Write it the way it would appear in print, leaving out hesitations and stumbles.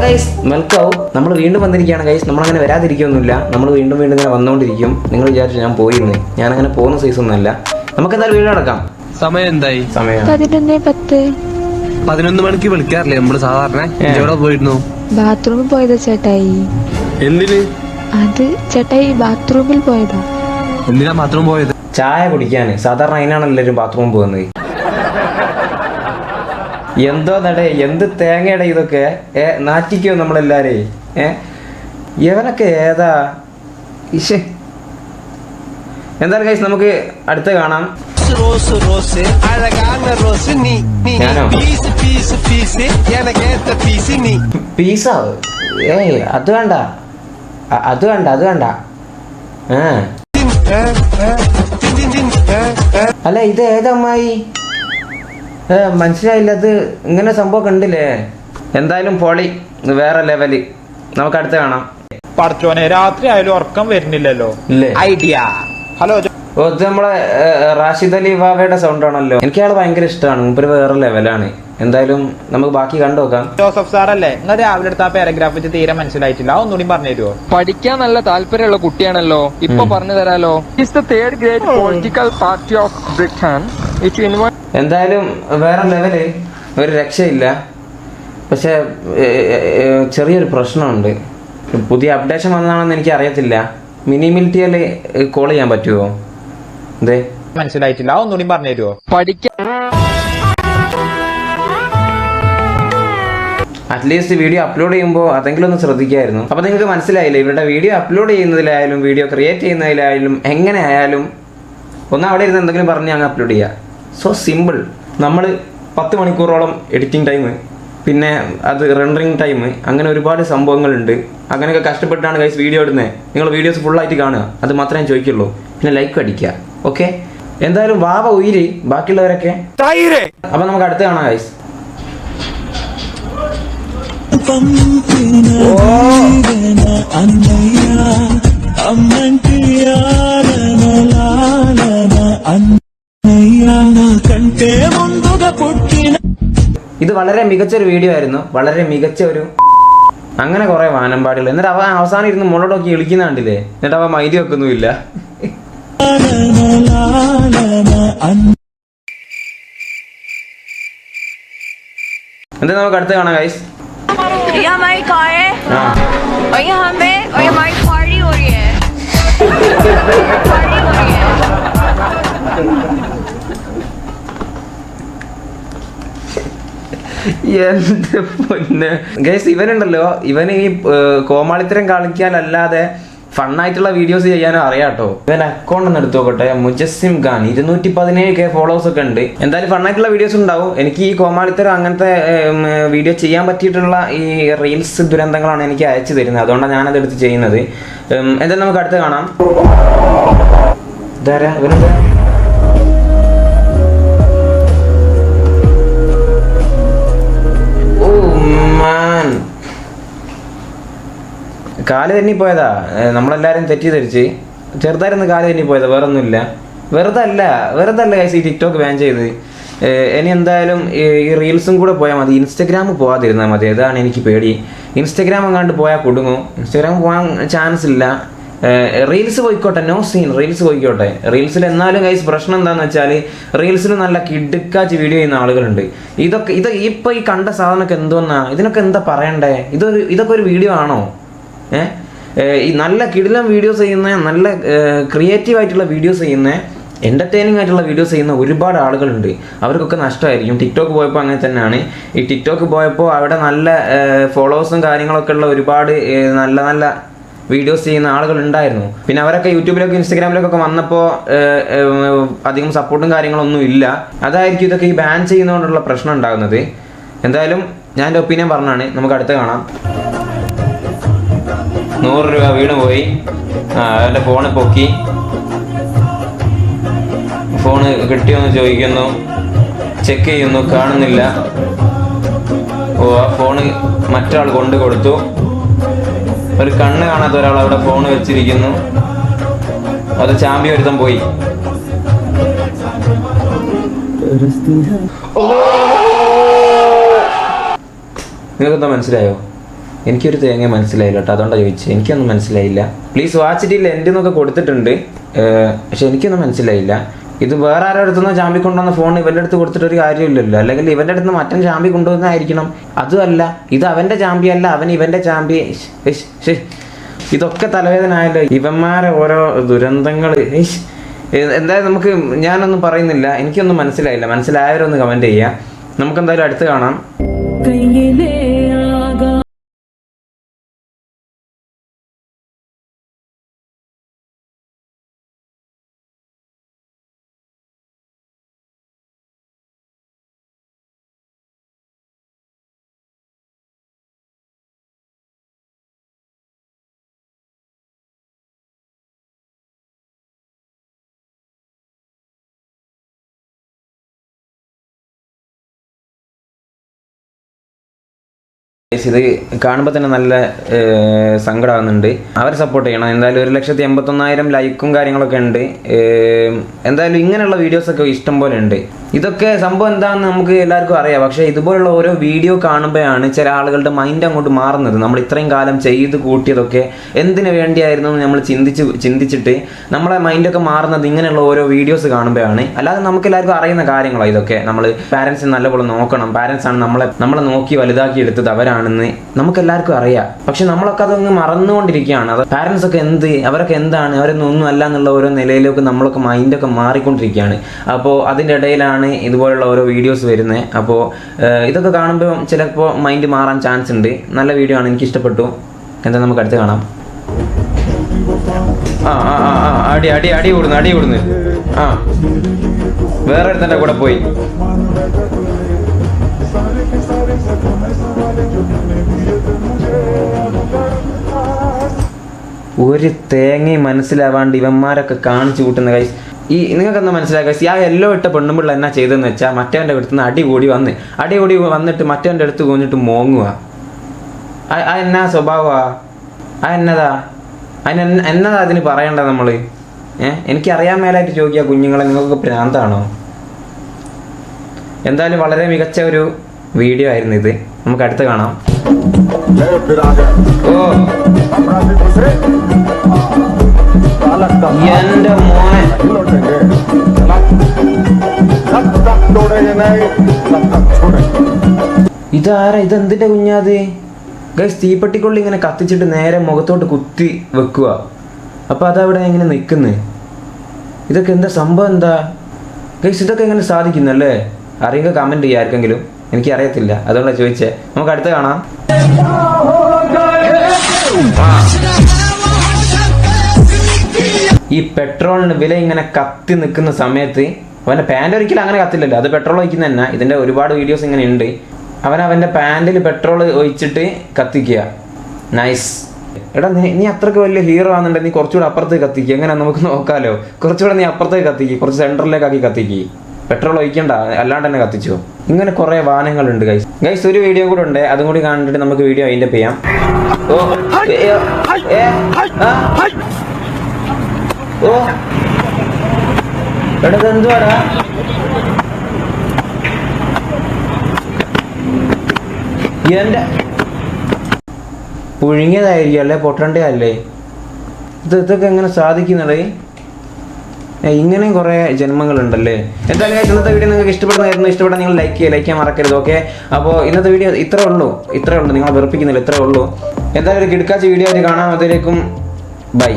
Welcome. നമ്മൾ വീണ്ടും വന്നിരിക്കുകയാണ് ഗൈസ്. നമ്മളങ്ങനെ വരാതിരിക്കുകയൊന്നുമില്ല, നമ്മൾ വീണ്ടും വീണ്ടും ഇങ്ങനെ വന്നുകൊണ്ടിരിക്കും. നിങ്ങൾ വിചാരിച്ചു ഞാൻ പോയിരുന്നേ, ഞാൻ അങ്ങനെ പോകുന്ന സൈസൊന്നുമല്ല. നമുക്ക് എന്തായാലും വീഡിയോ നടക്കാം. സമയം എന്തായി? സമയം 11 മണിക്ക് വിളിക്കാറില്ലേ നമ്മള് സാധാരണ? എവിടെ പോയിരുന്നു? ബാത്റൂമിൽ പോയതാ ചേട്ടായി. എന്തിന്? അത് ചേട്ടായി ബാത്റൂമിൽ പോയതാ. എന്തിനാ ബാത്റൂം പോയത്? ചായ കുടിക്കാൻ. സാധാരണ അതിനാണ് എല്ലാവരും ബാത്റൂമിൽ പോകുന്നത്. എന്തോ നടേ, എന്ത് തേങ്ങയുടെ ഇതൊക്കെ നാറ്റിക്കോ നമ്മളെല്ലാരേ. ഇവനൊക്കെ ഏതാ ഇഷേ. എന്തായാലും ഗൈസ് നമുക്ക് അടുത്ത കാണാം. പീസാ? അത് വേണ്ട, അത് വേണ്ട, അത് വേണ്ട. അല്ല ഇത് ഏതമ്മായി? മനസ്സിലായില്ല. അത് ഇങ്ങനെ സംഭവം കണ്ടില്ലേ? എന്തായാലും പൊളി, വേറെ ലെവല്. നമുക്ക് അടുത്ത് കാണാം. പടച്ചോനെ, രാത്രി ആയാലും ഉറക്കം വരുന്നില്ലല്ലോ. ഐഡിയ. ഹലോ, ഇത് നമ്മളെ റാഷിദ് അലി വാവയുടെ സൗണ്ട് ആണല്ലോ. എനിക്ക് അയാൾ ഭയങ്കര ഇഷ്ടമാണ്. മുമ്പ് വേറെ ലെവലാണ്. എന്തായാലും നമുക്ക് ബാക്കി കണ്ടു നോക്കാം. ജോസഫ് സാറല്ലേ? നിങ്ങൾ രാവിലെ എടുത്ത പാരഗ്രാഫ് വെച്ച് തീരെ മനസ്സിലായിട്ടില്ല, ഒന്നുകൂടി പറഞ്ഞു തരുമോ? പഠിക്കാൻ നല്ല താല്പര്യമുള്ള കുട്ടിയാണല്ലോ, ഇപ്പൊ പറഞ്ഞു തരാലോ. Third grade political party of Britain. എന്തായാലും വേറെ ലെവല്, ഒരു രക്ഷയില്ല. പക്ഷെ ചെറിയൊരു പ്രശ്നമുണ്ട്. പുതിയ അപ്ഡേഷൻ വന്നതാണെന്ന് എനിക്ക് അറിയത്തില്ല. മിനിമിലിറ്റിയിൽ കോൾ ചെയ്യാൻ പറ്റുമോ? എന്തേ മനസ്സിലായിട്ടില്ല, ഒന്നുകൂടി പറഞ്ഞു തരുമോ? അറ്റ്ലീസ്റ്റ് വീഡിയോ അപ്ലോഡ് ചെയ്യുമ്പോൾ അതെങ്കിലും ഒന്ന് ശ്രദ്ധിക്കായിരുന്നു. അപ്പോൾ നിങ്ങൾക്ക് മനസ്സിലായില്ലേ, ഇവരുടെ വീഡിയോ അപ്ലോഡ് ചെയ്യുന്നതിലായാലും വീഡിയോ ക്രിയേറ്റ് ചെയ്യുന്നതിലായാലും എങ്ങനെ ആയാലും ഒന്ന് അവിടെ ഇരുന്ന് എന്തെങ്കിലും പറഞ്ഞ് അങ്ങ് അപ്ലോഡ് ചെയ്യുക. So simple. നമ്മൾ 10 മണിക്കൂറോളം എഡിറ്റിംഗ് ടൈം, പിന്നെ അത് റെൻഡറിങ് ടൈം, അങ്ങനെ ഒരുപാട് സംഭവങ്ങളുണ്ട്. അങ്ങനെയൊക്കെ കഷ്ടപ്പെട്ടാണ് ഗൈസ് വീഡിയോ ഇടുന്നത്. നിങ്ങൾ വീഡിയോസ് ഫുള്ളായിട്ട് കാണുക, അത് മാത്രമേ ഞാൻ ചോദിക്കുള്ളൂ. പിന്നെ ലൈക്ക് അടിക്കുക. ഓക്കെ, എന്തായാലും വാവ ഉയിര്, ബാക്കിയുള്ളവരൊക്കെ. അപ്പം നമുക്ക് അടുത്ത് കാണാം ഗൈസ്. ഇത് വളരെ മികച്ചൊരു വീഡിയോ ആയിരുന്നു. വളരെ മികച്ച ഒരു, അങ്ങനെ കുറെ വാനമ്പാടികൾ. എന്നിട്ട് അവ അവസാനം ഇരുന്ന് മുളടൊക്കെ ഇളിക്കുന്ന കണ്ടില്ലേ? എന്നിട്ട് അവ മൈദി വെക്കൊന്നുമില്ല. എന്താ നമുക്ക് അടുത്ത് കാണാം ഗൈസ്. ये हमारी कार है और ये हमें और ये हमारी पार्टी हो रही है. पार्टी हो रही है. എന്റെ പൊന്നെ ഗൈസ്, ഇവനുണ്ടല്ലോ, ഇവന് ഈ കോമാളിത്തരം കളിക്കാനല്ലാതെ ഫണ്ണായിട്ടുള്ള വീഡിയോസ് ചെയ്യാനും അറിയാട്ടോ. ഇവൻ അക്കൗണ്ട് ഒന്ന് എടുത്തു നോക്കട്ടെ. മുജസ്സിം ഖാൻ 217K ഫോളോവേഴ്സ് ഒക്കെ ഉണ്ട്. എന്തായാലും ഫണ്ണായിട്ടുള്ള വീഡിയോസ് ഉണ്ടാവും. എനിക്ക് ഈ കോമാളിത്തരം അങ്ങനത്തെ വീഡിയോ ചെയ്യാൻ പറ്റിയിട്ടുള്ള ഈ റീൽസ് ദുരന്തങ്ങളാണ് എനിക്ക് അയച്ചു തരുന്നത്. അതുകൊണ്ടാണ് ഞാനത് എടുത്ത് ചെയ്യുന്നത്. എന്തായാലും നമുക്ക് അടുത്ത് കാണാം. ഇതാരാ ഇവനെന്താ? കാല് തെന്നിപ്പോയതാ. നമ്മളെല്ലാരും തെറ്റിദ്ധരിച്ച് ചെറുതായിരുന്നു കാല് തെന്നിപ്പോയതാ, വേറെ ഒന്നുമില്ല. വെറുതെ അല്ല ഗൈസ് ഈ ടിക്ടോക്ക് ബാൻ ചെയ്ത്. ഇനി എന്തായാലും ഈ റീൽസും കൂടെ പോയാൽ മതി. ഇൻസ്റ്റഗ്രാം പോകാതിരുന്നാൽ മതി. അതാണ് എനിക്ക് പേടി. ഇൻസ്റ്റഗ്രാം എങ്ങാണ്ട് പോയാൽ കൊടുങ്ങും. ഇൻസ്റ്റഗ്രാം പോകാൻ ചാൻസ് ഇല്ല. റീൽസ് പോയിക്കോട്ടെ, നോ സീൻ. റീൽസ് പോയിക്കോട്ടെ. റീൽസിൽ എന്നാലും ഗൈസ് പ്രശ്നം എന്താണെന്ന് വെച്ചാൽ, റീൽസിൽ നല്ല കിടുക്കാച്ച് വീഡിയോ ചെയ്യുന്ന ആളുകളുണ്ട്. ഇത് ഇപ്പൊ ഈ കണ്ട സാധനമൊക്കെ എന്തോന്നാ? ഇതിനൊക്കെ എന്താ പറയണ്ടേ? ഇതൊക്കെ ഒരു വീഡിയോ ആണോ? ഈ നല്ല കിടിലം വീഡിയോസ് ചെയ്യുന്ന, നല്ല ക്രിയേറ്റീവ് ആയിട്ടുള്ള വീഡിയോസ് ചെയ്യുന്ന, എൻ്റർടൈനിങ് ആയിട്ടുള്ള വീഡിയോസ് ചെയ്യുന്ന ഒരുപാട് ആളുകളുണ്ട്. അവർക്കൊക്കെ നഷ്ടമായിരിക്കും. ടിക്ടോക്ക് പോയപ്പോൾ അങ്ങനെ തന്നെയാണ്. ഈ ടിക്ടോക്ക് പോയപ്പോൾ അവിടെ നല്ല ഫോളോവേഴ്സും കാര്യങ്ങളൊക്കെ ഉള്ള ഒരുപാട് നല്ല നല്ല വീഡിയോസ് ചെയ്യുന്ന ആളുകൾ ഉണ്ടായിരുന്നു. പിന്നെ അവരൊക്കെ യൂട്യൂബിലൊക്കെ ഇൻസ്റ്റാഗ്രാമിലൊക്കെ വന്നപ്പോൾ അധികം സപ്പോർട്ടും കാര്യങ്ങളൊന്നും ഇല്ല. അതായിരിക്കും ഇതൊക്കെ ഈ ബാൻ ചെയ്യുന്നതുകൊണ്ടുള്ള പ്രശ്നം ഉണ്ടാകുന്നത്. എന്തായാലും ഞാൻ എൻ്റെ ഒപ്പീനിയൻ പറഞ്ഞാണ്. നമുക്ക് അടുത്ത് കാണാം. 100 രൂപ വീണ് പോയി. അവൻ്റെ ഫോണ് പൊക്കി. ഫോണ് കിട്ടിയോന്ന് ചോദിക്കുന്നു, ചെക്ക് ചെയ്യുന്നു, കാണുന്നില്ല. ആ ഫോണ് മറ്റൊരാൾ കൊണ്ടു കൊടുത്തു. ഒരു കണ്ണ് കാണാത്ത ഒരാൾ അവിടെ ഫോണ് വെച്ചിരിക്കുന്നു. അത് ചാമ്പി ഒരുത്തം പോയി. നിങ്ങൾക്കെന്താ മനസ്സിലായോ? എനിക്കൊരു തേങ്ങ മനസ്സിലായില്ല കേട്ടോ, അതുകൊണ്ടാണ് ചോദിച്ചത്. എനിക്കൊന്നും മനസ്സിലായില്ല. പ്ലീസ് വാച്ചിട്ടില്ല എൻ്റെ എന്നൊക്കെ കൊടുത്തിട്ടുണ്ട്, പക്ഷെ എനിക്കൊന്നും മനസ്സിലായില്ല. ഇത് വേറെ ആരുടെ അടുത്തുനിന്ന് ചാമ്പി കൊണ്ടുവന്ന ഫോൺ ഇവൻ്റെ അടുത്ത് കൊടുത്തിട്ട് ഒരു കാര്യമില്ലല്ലോ. അല്ലെങ്കിൽ ഇവൻ്റെ അടുത്ത് നിന്ന് മറ്റൻ ചാമ്പി കൊണ്ടുവന്നായിരിക്കണം. അതുമല്ല, ഇത് അവൻ്റെ ചാമ്പിയല്ല, അവൻ ഇവൻ്റെ ചാമ്പി. ഇതൊക്കെ തലവേദന ആയല്ലോ. ഇവന്മാരെ ഓരോ ദുരന്തങ്ങൾ. എന്തായാലും നമുക്ക്, ഞാനൊന്നും പറയുന്നില്ല, എനിക്കൊന്നും മനസ്സിലായില്ല. മനസ്സിലായവരൊന്ന് കമൻറ്റ് ചെയ്യുക. നമുക്കെന്തായാലും അടുത്ത് കാണാം. ഇത് കാണുമ്പോൾ തന്നെ നല്ല സങ്കടമാകുന്നുണ്ട്. അവരെ സപ്പോർട്ട് ചെയ്യണം. എന്തായാലും 1,81,000 ലൈക്കും കാര്യങ്ങളൊക്കെ ഉണ്ട്. എന്തായാലും ഇങ്ങനെയുള്ള വീഡിയോസൊക്കെ ഇഷ്ടം പോലെ ഉണ്ട്. ഇതൊക്കെ സംഭവം എന്താണെന്ന് നമുക്ക് എല്ലാവർക്കും അറിയാം. പക്ഷേ ഇതുപോലുള്ള ഓരോ വീഡിയോ കാണുമ്പോഴാണ് ചില ആളുകളുടെ മൈൻഡ് അങ്ങോട്ട് മാറുന്നത്. നമ്മൾ ഇത്രയും കാലം ചെയ്ത് കൂട്ടിയതൊക്കെ എന്തിനു വേണ്ടിയായിരുന്നു എന്ന് നമ്മൾ ചിന്തിച്ചിട്ട് നമ്മളെ മൈൻഡൊക്കെ മാറുന്നത് ഇങ്ങനെയുള്ള ഓരോ വീഡിയോസ് കാണുമ്പോഴാണ്. അല്ലാതെ നമുക്ക് എല്ലാവർക്കും അറിയുന്ന കാര്യങ്ങളോ ഇതൊക്കെ. നമ്മൾ പാരൻസിനെ നല്ലപോലെ നോക്കണം, പാരൻസാണ് നമ്മളെ നോക്കി വലുതാക്കി എടുത്തത്, അവരാണെന്ന് നമുക്ക് എല്ലാവർക്കും അറിയാം. പക്ഷെ നമ്മളൊക്കെ അതങ്ങ് മറന്നുകൊണ്ടിരിക്കുകയാണ്. അത് പാരൻസ് ഒക്കെ അവരൊക്കെ എന്താണ്, അവരൊന്നും ഒന്നും അല്ല എന്നുള്ള ഓരോ നിലയിലേക്ക് നമ്മളൊക്കെ മൈൻഡൊക്കെ മാറിക്കൊണ്ടിരിക്കുകയാണ്. അപ്പോൾ അതിൻ്റെ ഇടയിലാണ് ഇതുപോലുള്ള ഓരോ വീഡിയോസ് വരുന്നത്. അപ്പോൾ ഇതൊക്കെ കാണുമ്പോൾ ചിലപ്പോൾ മൈൻഡ് മാറാൻ ചാൻസ് ഉണ്ട്. നല്ല വീഡിയോ ആണ്, എനിക്ക് ഇഷ്ടപ്പെട്ടു. എന്താ നമുക്ക് അടുത്ത് കാണാം. അടി കൂടുന്നു. വേറെ അടുത്തൻ്റെ കൂടെ പോയി. ഒരു തേങ്ങയും മനസ്സിലാവാണ്ട് ഇവന്മാരൊക്കെ കാണിച്ചു കൂട്ടുന്ന കൈസ്. നിങ്ങൾക്ക് എന്താ മനസ്സിലാക്കുക? ആ യെല്ലോ ഇട്ട പെണ്ണുമ്പിള്ള എന്നാ ചെയ്തതെന്ന് വെച്ചാൽ മറ്റവൻ്റെ അടുത്ത് നിന്ന് അടി കൂടി വന്നിട്ട് മറ്റവൻ്റെ അടുത്ത് പോന്നിട്ട് മോങ്ങുക. ആ എന്നാ സ്വഭാവമാ? എന്നതാ അതിന് പറയണ്ട നമ്മൾ? എനിക്കറിയാൻ മേലായിട്ട് ചോദിക്കുക കുഞ്ഞുങ്ങളെ, നിങ്ങൾക്ക് ഭ്രാന്താണോ? എന്തായാലും വളരെ മികച്ച ഒരു വീഡിയോ ആയിരുന്നു ഇത്. നമുക്ക് അടുത്ത് കാണാം. എന്റെ മോനെ, ഇതാരാ? ഇതെന്തിന്റെ കുഞ്ഞാത്? ഗൈസ്, തീപ്പെട്ടിക്കൊള്ളി ഇങ്ങനെ കത്തിച്ചിട്ട് നേരെ മുഖത്തോട്ട് കുത്തി വെക്കുക. അപ്പൊ അതവിടെ എങ്ങനെ നിൽക്കുന്നു? ഇതൊക്കെ എന്താ സംഭവം? എന്താ ഗൈസ്, ഇതൊക്കെ എങ്ങനെ സാധിക്കുന്നല്ലേ? അറിയുക കമന്റ് ചെയ്യുക ആർക്കെങ്കിലും. എനിക്ക് അറിയത്തില്ല, അതുകൊണ്ടാണ് ചോദിച്ചേ. നമുക്ക് അടുത്ത് കാണാം. ഈ പെട്രോളിന് വില ഇങ്ങനെ കത്തി നിൽക്കുന്ന സമയത്ത് അവൻ്റെ പാൻറ് ഒരിക്കലും അങ്ങനെ കത്തില്ലല്ലോ, അത് പെട്രോൾ ഒഴിക്കുന്ന തന്നെ. ഇതിൻ്റെ ഒരുപാട് വീഡിയോസ് ഇങ്ങനെ ഉണ്ട്. അവൻ്റെ പാൻറിൽ പെട്രോൾ ഒഴിച്ചിട്ട് കത്തിക്കുക. നൈസ്. എടാ, നീ അത്രയ്ക്ക് വലിയ ഹീറോ ആണെന്നുണ്ടെങ്കിൽ നീ കുറച്ചുകൂടെ അപ്പുറത്തേക്ക് കത്തിക്കുക. എങ്ങനെ നമുക്ക് നോക്കാമല്ലോ. കുറച്ചുകൂടെ നീ അപ്പുറത്തേക്ക് കത്തിക്കുക, കുറച്ച് സെൻറ്ററിലേക്കാക്കി കത്തിക്കുക. പെട്രോൾ ഒഴിക്കണ്ട, അല്ലാണ്ട് തന്നെ കത്തിച്ചോ. ഇങ്ങനെ കുറേ വാഹനങ്ങളുണ്ട് ഗൈസ്. ഒരു വീഡിയോ കൂടെ ഉണ്ട്, അതും കൂടി കണ്ടിട്ട് നമുക്ക് വീഡിയോ അതിൻ്റെ ചെയ്യാം. എടാ, എന്തുവാടാ? എന്റെ പുഴുങ്ങിയതായിരിക്കും അല്ലേ, പൊട്ടണ്ടല്ലേ? ഇതൊക്കെ എങ്ങനെ സാധിക്കുന്നത്? ഇങ്ങനെയും കുറേ ജന്മങ്ങളുണ്ടല്ലേ. എന്തായാലും ഇന്നത്തെ വീഡിയോ നിങ്ങൾക്ക് ഇഷ്ടപ്പെട്ടാൽ നിങ്ങൾ ലൈക്ക് ചെയ്യാൻ മറക്കരുത്. ഓക്കെ, അപ്പോൾ ഇന്നത്തെ വീഡിയോ ഇത്രേ ഉള്ളൂ. നിങ്ങൾ വെറുപ്പിക്കുന്നില്ല, ഇത്രേ ഉള്ളൂ. എന്തായാലും ഒരു കിടക്കാച്ച വീഡിയോ ആയിട്ട് കാണാം. അതിലേക്കും ബൈ.